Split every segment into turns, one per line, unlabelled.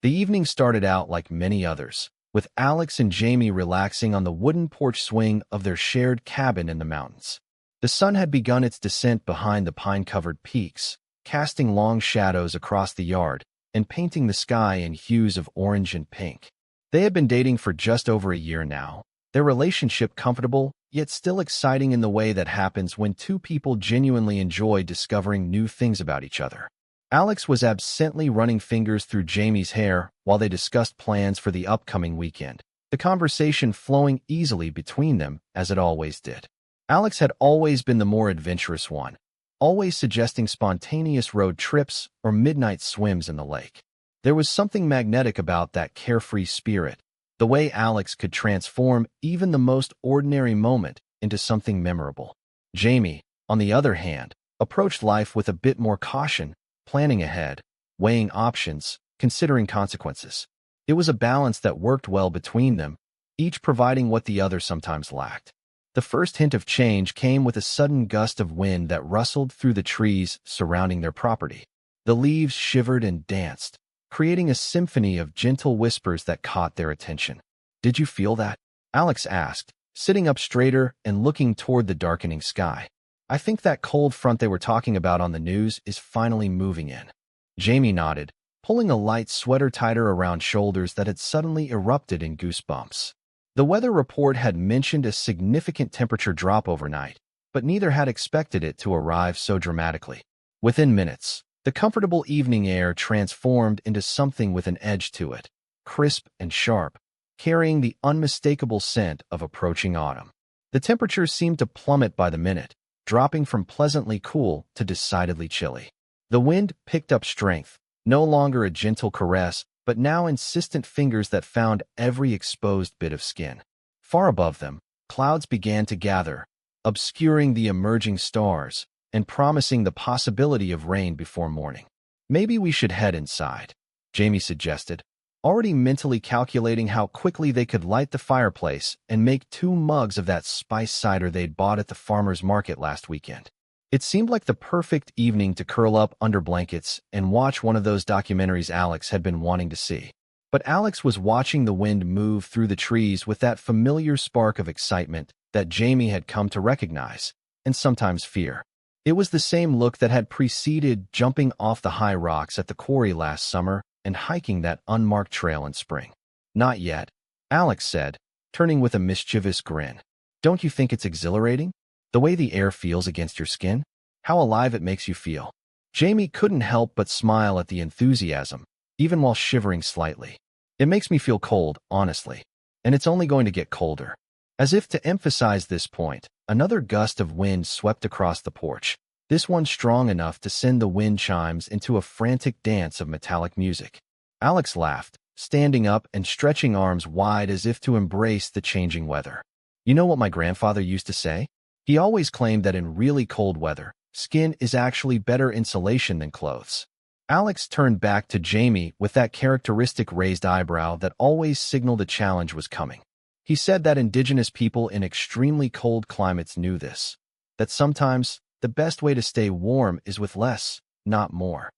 The evening started out like many others, with Alex and Jamie relaxing on the wooden porch swing of their shared cabin in the mountains. The sun had begun its descent behind the pine-covered peaks, casting long shadows across the yard and painting the sky in hues of orange and pink. They had been dating for just over a year now, their relationship comfortable, yet still exciting in the way that happens when two people genuinely enjoy discovering new things about each other. Alex was absently running fingers through Jamie's hair while they discussed plans for the upcoming weekend, the conversation flowing easily between them as it always did. Alex had always been the more adventurous one, always suggesting spontaneous road trips or midnight swims in the lake. There was something magnetic about that carefree spirit, the way Alex could transform even the most ordinary moment into something memorable. Jamie, on the other hand, approached life with a bit more caution, planning ahead, weighing options, considering consequences. It was a balance that worked well between them, each providing what the other sometimes lacked. The first hint of change came with a sudden gust of wind that rustled through the trees surrounding their property. The leaves shivered and danced, creating a symphony of gentle whispers that caught their attention. "Did you feel that?" Alex asked, sitting up straighter and looking toward the darkening sky. "I think that cold front they were talking about on the news is finally moving in." Jamie nodded, pulling a light sweater tighter around shoulders that had suddenly erupted in goosebumps. The weather report had mentioned a significant temperature drop overnight, but neither had expected it to arrive so dramatically. Within minutes, the comfortable evening air transformed into something with an edge to it, crisp and sharp, carrying the unmistakable scent of approaching autumn. The temperature seemed to plummet by the minute, dropping from pleasantly cool to decidedly chilly. The wind picked up strength, no longer a gentle caress, but now insistent fingers that found every exposed bit of skin. Far above them, clouds began to gather, obscuring the emerging stars and promising the possibility of rain before morning. "Maybe we should head inside," Jamie suggested, already mentally calculating how quickly they could light the fireplace and make 2 mugs of that spice cider they'd bought at the farmer's market last weekend. It seemed like the perfect evening to curl up under blankets and watch one of those documentaries Alex had been wanting to see. But Alex was watching the wind move through the trees with that familiar spark of excitement that Jamie had come to recognize, and sometimes fear. It was the same look that had preceded jumping off the high rocks at the quarry last summer and hiking that unmarked trail in spring. "Not yet," Alex said, turning with a mischievous grin. "Don't you think it's exhilarating? The way the air feels against your skin? How alive it makes you feel." Jamie couldn't help but smile at the enthusiasm, even while shivering slightly. "It makes me feel cold, honestly. And it's only going to get colder." As if to emphasize this point, another gust of wind swept across the porch, this one strong enough to send the wind chimes into a frantic dance of metallic music. Alex laughed, standing up and stretching arms wide as if to embrace the changing weather. "You know what my grandfather used to say? He always claimed that in really cold weather, skin is actually better insulation than clothes." Alex turned back to Jamie with that characteristic raised eyebrow that always signaled a challenge was coming. He said that indigenous people in extremely cold climates knew this, that sometimes the best way to stay warm is with less, not more.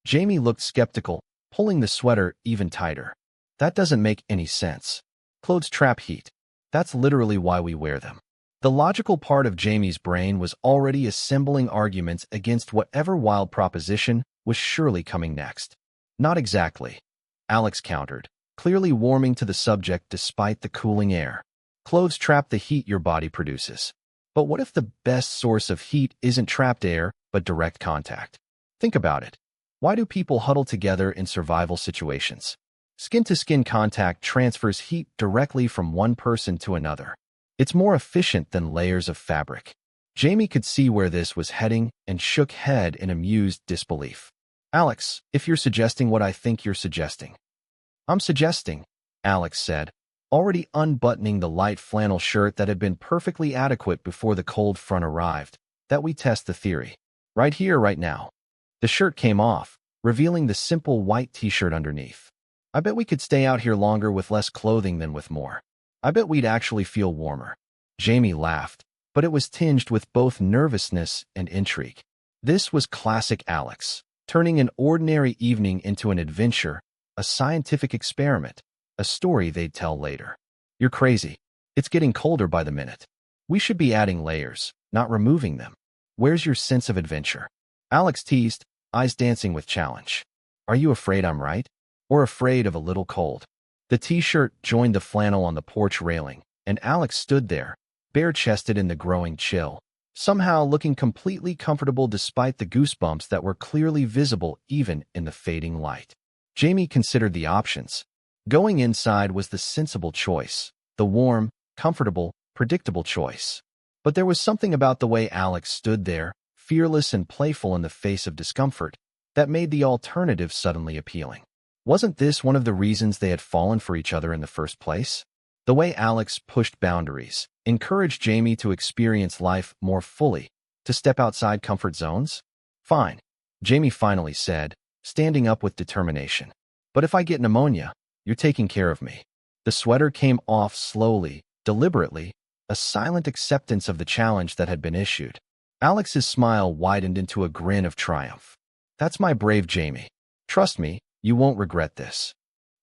Jamie looked skeptical, pulling the sweater even tighter. "That doesn't make any sense. Clothes trap heat. That's literally why we wear them." The logical part of Jamie's brain was already assembling arguments against whatever wild proposition was surely coming next. "Not exactly," Alex countered, clearly warming to the subject despite the cooling air. "Clothes trap the heat your body produces. But what if the best source of heat isn't trapped air, but direct contact? Think about it. Why do people huddle together in survival situations? Skin-to-skin contact transfers heat directly from one person to another. It's more efficient than layers of fabric." Jamie could see where this was heading and shook head in amused disbelief. "Alex, if you're suggesting what I think you're suggesting." "I'm suggesting," Alex said, already unbuttoning the light flannel shirt that had been perfectly adequate before the cold front arrived, "that we test the theory. Right here, right now." The shirt came off, revealing the simple white t-shirt underneath. "I bet we could stay out here longer with less clothing than with more. I bet we'd actually feel warmer." Jamie laughed, but it was tinged with both nervousness and intrigue. This was classic Alex, turning an ordinary evening into an adventure, a a scientific experiment, a story they'd tell later. You're crazy. It's getting colder by the minute. We should be adding layers, not removing them. Where's your sense of adventure? Alex teased, eyes dancing with challenge. Are you afraid I'm right? Or afraid of a little cold? The t-shirt joined the flannel on the porch railing, and Alex stood there, bare-chested in the growing chill, somehow looking completely comfortable despite the goosebumps that were clearly visible even in the fading light. Jamie considered the options. Going inside was the sensible choice, the warm, comfortable, predictable choice. But there was something about the way Alex stood there, fearless and playful in the face of discomfort, that made the alternative suddenly appealing. Wasn't this one of the reasons they had fallen for each other in the first place? The way Alex pushed boundaries, encouraged Jamie to experience life more fully, to step outside comfort zones? Fine, Jamie finally said, standing up with determination. But if I get pneumonia, you're taking care of me. The sweater came off slowly, deliberately, a silent acceptance of the challenge that had been issued. Alex's smile widened into a grin of triumph. That's my brave Jamie. Trust me, you won't regret this.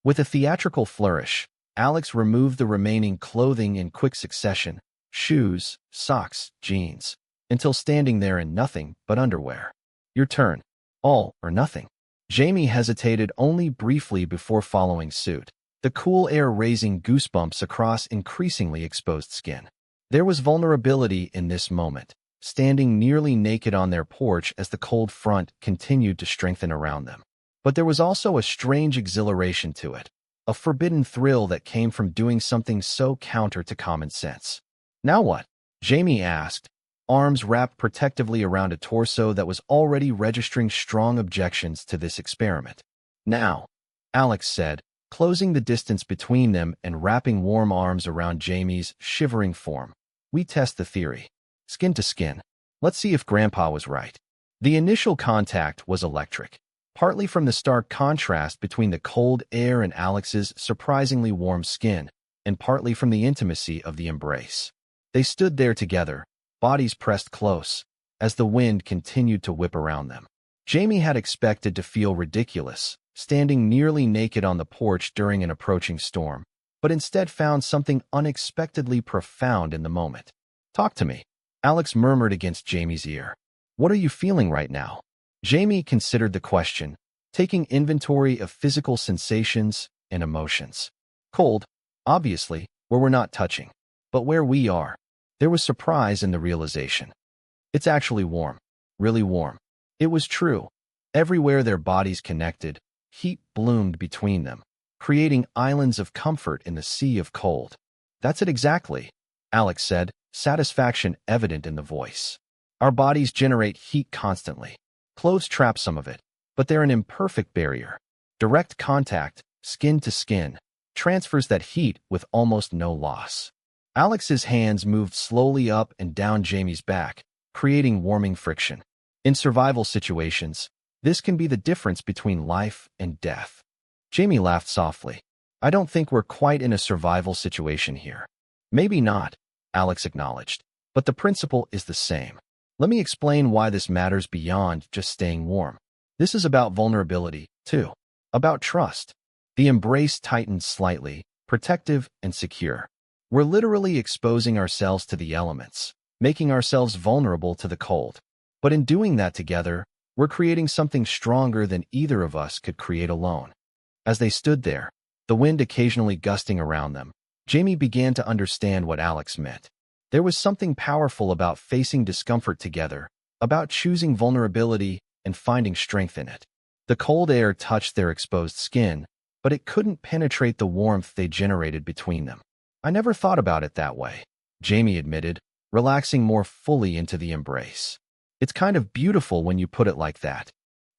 With a theatrical flourish, Alex removed the remaining clothing in quick succession, shoes, socks, jeans, until standing there in nothing but underwear. Your turn. All or nothing. Jamie hesitated only briefly before following suit, the cool air raising goosebumps across increasingly exposed skin. There was vulnerability in this moment, standing nearly naked on their porch as the cold front continued to strengthen around them. But there was also a strange exhilaration to it, a forbidden thrill that came from doing something so counter to common sense. Now what? Jamie asked, arms wrapped protectively around a torso that was already registering strong objections to this experiment. Now, Alex said, closing the distance between them and wrapping warm arms around Jamie's shivering form. We test the theory. Skin to skin. Let's see if Grandpa was right. The initial contact was electric, partly from the stark contrast between the cold air and Alex's surprisingly warm skin, and partly from the intimacy of the embrace. They stood there together, bodies pressed close, as the wind continued to whip around them. Jamie had expected to feel ridiculous, standing nearly naked on the porch during an approaching storm, but instead found something unexpectedly profound in the moment. Talk to me, Alex murmured against Jamie's ear. What are you feeling right now? Jamie considered the question, taking inventory of physical sensations and emotions. Cold, obviously, where we're not touching. But where we are, there was surprise in the realization. It's actually warm. Really warm. It was true. Everywhere their bodies connected, heat bloomed between them, creating islands of comfort in the sea of cold. That's it exactly, Alex said, satisfaction evident in the voice. Our bodies generate heat constantly. Clothes trap some of it, but they're an imperfect barrier. Direct contact, skin to skin, transfers that heat with almost no loss. Alex's hands moved slowly up and down Jamie's back, creating warming friction. In survival situations, this can be the difference between life and death. Jamie laughed softly. I don't think we're quite in a survival situation here. Maybe not, Alex acknowledged, but the principle is the same. Let me explain why this matters beyond just staying warm. This is about vulnerability, too. About trust. The embrace tightened slightly, protective and secure. We're literally exposing ourselves to the elements, making ourselves vulnerable to the cold. But in doing that together, we're creating something stronger than either of us could create alone. As they stood there, the wind occasionally gusting around them, Jamie began to understand what Alex meant. There was something powerful about facing discomfort together, about choosing vulnerability and finding strength in it. The cold air touched their exposed skin, but it couldn't penetrate the warmth they generated between them. I never thought about it that way, Jamie admitted, relaxing more fully into the embrace. It's kind of beautiful when you put it like that.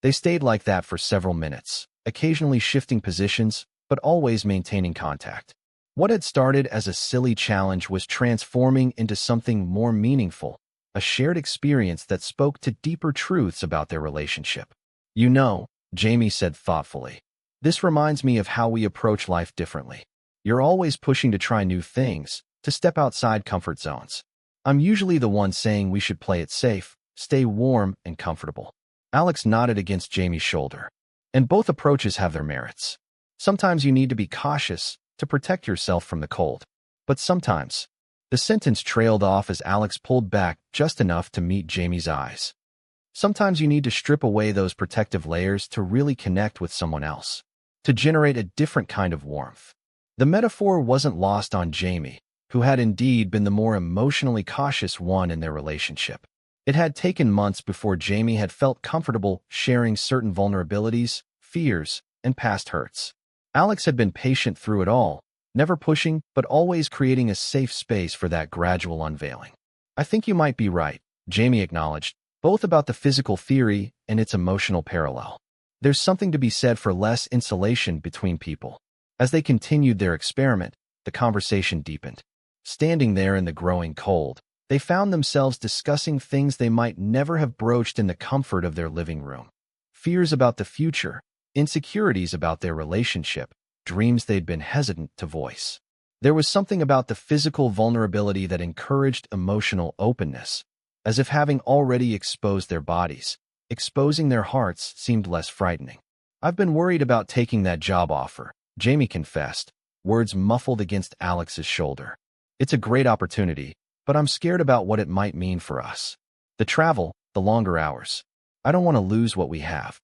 They stayed like that for several minutes, occasionally shifting positions, but always maintaining contact. What had started as a silly challenge was transforming into something more meaningful, a shared experience that spoke to deeper truths about their relationship. You know, Jamie said thoughtfully, this reminds me of how we approach life differently. You're always pushing to try new things, to step outside comfort zones. I'm usually the one saying we should play it safe, stay warm and comfortable. Alex nodded against Jamie's shoulder. And both approaches have their merits. Sometimes you need to be cautious to protect yourself from the cold. But sometimes, the sentence trailed off as Alex pulled back just enough to meet Jamie's eyes. Sometimes you need to strip away those protective layers to really connect with someone else, to generate a different kind of warmth. The metaphor wasn't lost on Jamie, who had indeed been the more emotionally cautious one in their relationship. It had taken months before Jamie had felt comfortable sharing certain vulnerabilities, fears, and past hurts. Alex had been patient through it all, never pushing but always creating a safe space for that gradual unveiling. I think you might be right, Jamie acknowledged, both about the physical theory and its emotional parallel. There's something to be said for less insulation between people. As they continued their experiment, the conversation deepened. Standing there in the growing cold, they found themselves discussing things they might never have broached in the comfort of their living room. Fears about the future, insecurities about their relationship, dreams they'd been hesitant to voice. There was something about the physical vulnerability that encouraged emotional openness, as if having already exposed their bodies, exposing their hearts seemed less frightening. I've been worried about taking that job offer, Jamie confessed, words muffled against Alex's shoulder. It's a great opportunity, but I'm scared about what it might mean for us. The travel, the longer hours. I don't want to lose what we have.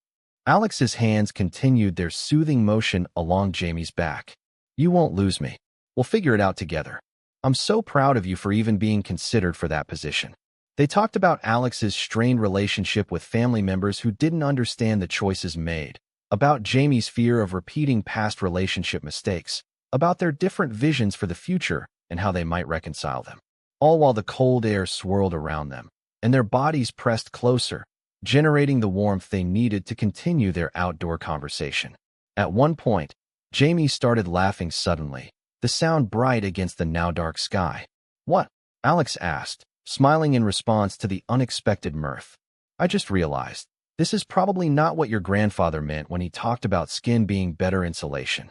Alex's hands continued their soothing motion along Jamie's back. You won't lose me. We'll figure it out together. I'm so proud of you for even being considered for that position. They talked about Alex's strained relationship with family members who didn't understand the choices made, about Jamie's fear of repeating past relationship mistakes, about their different visions for the future and how they might reconcile them. All while the cold air swirled around them, and their bodies pressed closer, generating the warmth they needed to continue their outdoor conversation. At one point, Jamie started laughing suddenly, the sound bright against the now dark sky. What? Alex asked, smiling in response to the unexpected mirth. I just realized, this is probably not what your grandfather meant when he talked about skin being better insulation.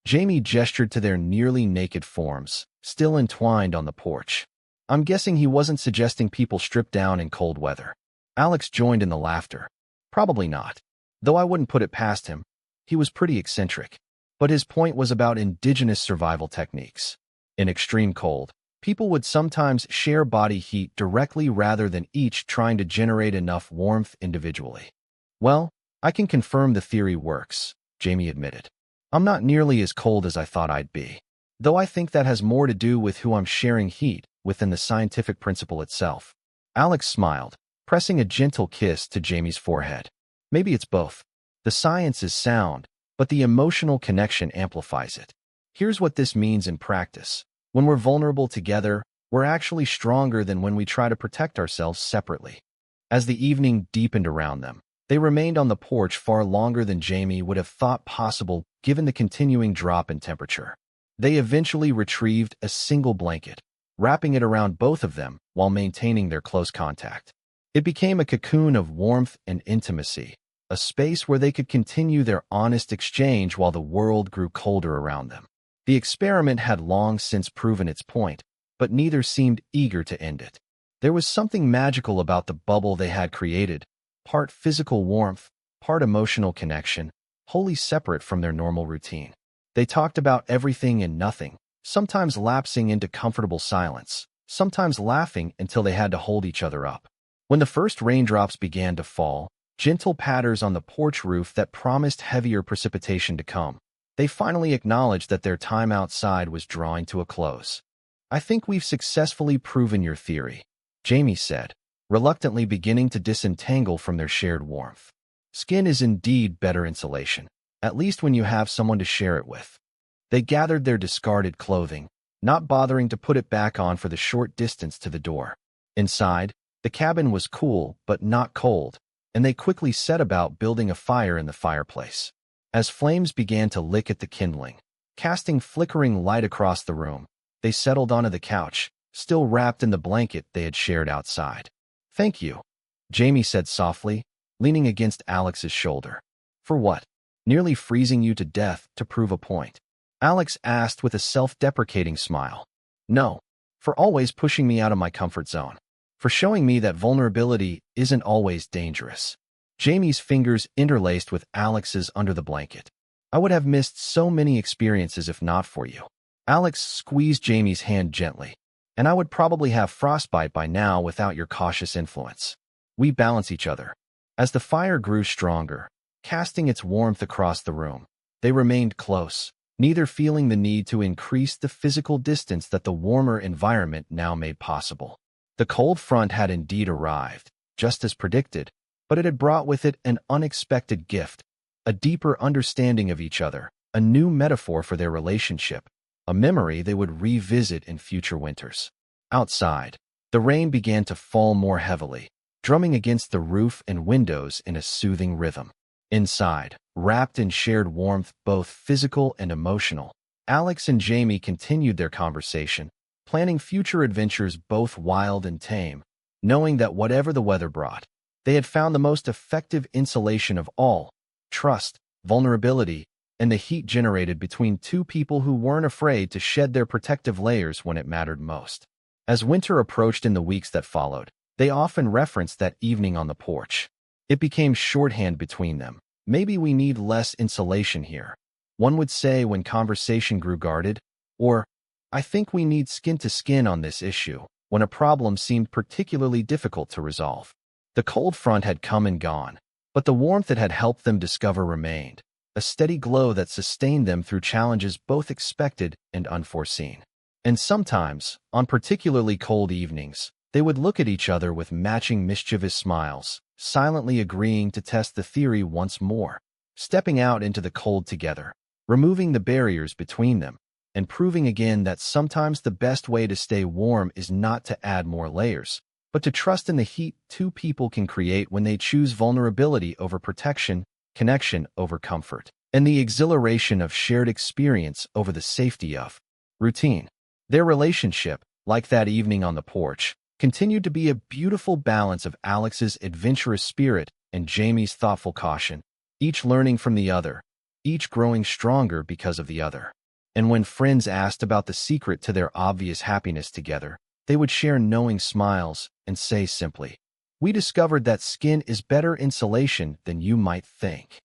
Jamie gestured to their nearly naked forms, still entwined on the porch. I'm guessing he wasn't suggesting people strip down in cold weather. Alex joined in the laughter. Probably not. Though I wouldn't put it past him. He was pretty eccentric. But his point was about indigenous survival techniques. In extreme cold, people would sometimes share body heat directly rather than each trying to generate enough warmth individually. Well, I can confirm the theory works, Jamie admitted. I'm not nearly as cold as I thought I'd be. Though I think that has more to do with who I'm sharing heat with than the scientific principle itself. Alex smiled, pressing a gentle kiss to Jamie's forehead. Maybe it's both. The science is sound, but the emotional connection amplifies it. Here's what this means in practice. When we're vulnerable together, we're actually stronger than when we try to protect ourselves separately. As the evening deepened around them, they remained on the porch far longer than Jamie would have thought possible given the continuing drop in temperature. They eventually retrieved a single blanket, wrapping it around both of them while maintaining their close contact. It became a cocoon of warmth and intimacy, a space where they could continue their honest exchange while the world grew colder around them. The experiment had long since proven its point, but neither seemed eager to end it. There was something magical about the bubble they had created, part physical warmth, part emotional connection, wholly separate from their normal routine. They talked about everything and nothing, sometimes lapsing into comfortable silence, sometimes laughing until they had to hold each other up. When the first raindrops began to fall, gentle patters on the porch roof that promised heavier precipitation to come, they finally acknowledged that their time outside was drawing to a close. I think we've successfully proven your theory, Jamie said, reluctantly beginning to disentangle from their shared warmth. Skin is indeed better insulation, at least when you have someone to share it with. They gathered their discarded clothing, not bothering to put it back on for the short distance to the door. Inside, the cabin was cool but not cold, and they quickly set about building a fire in the fireplace. As flames began to lick at the kindling, casting flickering light across the room, they settled onto the couch, still wrapped in the blanket they had shared outside. Thank you, Jamie said softly, leaning against Alex's shoulder. For what? Nearly freezing you to death to prove a point? Alex asked with a self-deprecating smile. No, for always pushing me out of my comfort zone. For showing me that vulnerability isn't always dangerous. Jamie's fingers interlaced with Alex's under the blanket. I would have missed so many experiences if not for you. Alex squeezed Jamie's hand gently, and I would probably have frostbite by now without your cautious influence. We balance each other. As the fire grew stronger, casting its warmth across the room, they remained close, neither feeling the need to increase the physical distance that the warmer environment now made possible. The cold front had indeed arrived, just as predicted, but it had brought with it an unexpected gift, a deeper understanding of each other, a new metaphor for their relationship, a memory they would revisit in future winters. Outside, the rain began to fall more heavily, drumming against the roof and windows in a soothing rhythm. Inside, wrapped in shared warmth, both physical and emotional, Alex and Jamie continued their conversation, planning future adventures both wild and tame, knowing that whatever the weather brought, they had found the most effective insulation of all: trust, vulnerability, and the heat generated between two people who weren't afraid to shed their protective layers when it mattered most. As winter approached in the weeks that followed, they often referenced that evening on the porch. It became shorthand between them. Maybe we need less insulation here, one would say when conversation grew guarded, or I think we need skin to skin on this issue, when a problem seemed particularly difficult to resolve. The cold front had come and gone, but the warmth it had helped them discover remained, a steady glow that sustained them through challenges both expected and unforeseen. And sometimes, on particularly cold evenings, they would look at each other with matching mischievous smiles, silently agreeing to test the theory once more, stepping out into the cold together, removing the barriers between them, and proving again that sometimes the best way to stay warm is not to add more layers, but to trust in the heat two people can create when they choose vulnerability over protection, connection over comfort, and the exhilaration of shared experience over the safety of routine. Their relationship, like that evening on the porch, continued to be a beautiful balance of Alex's adventurous spirit and Jamie's thoughtful caution, each learning from the other, each growing stronger because of the other. And when friends asked about the secret to their obvious happiness together, they would share knowing smiles and say simply, "We discovered that skin is better insulation than you might think."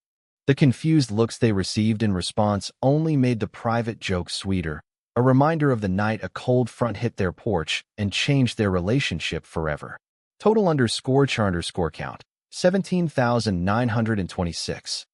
The confused looks they received in response only made the private joke sweeter, a reminder of the night a cold front hit their porch and changed their relationship forever. Total _charter_count, 17,926.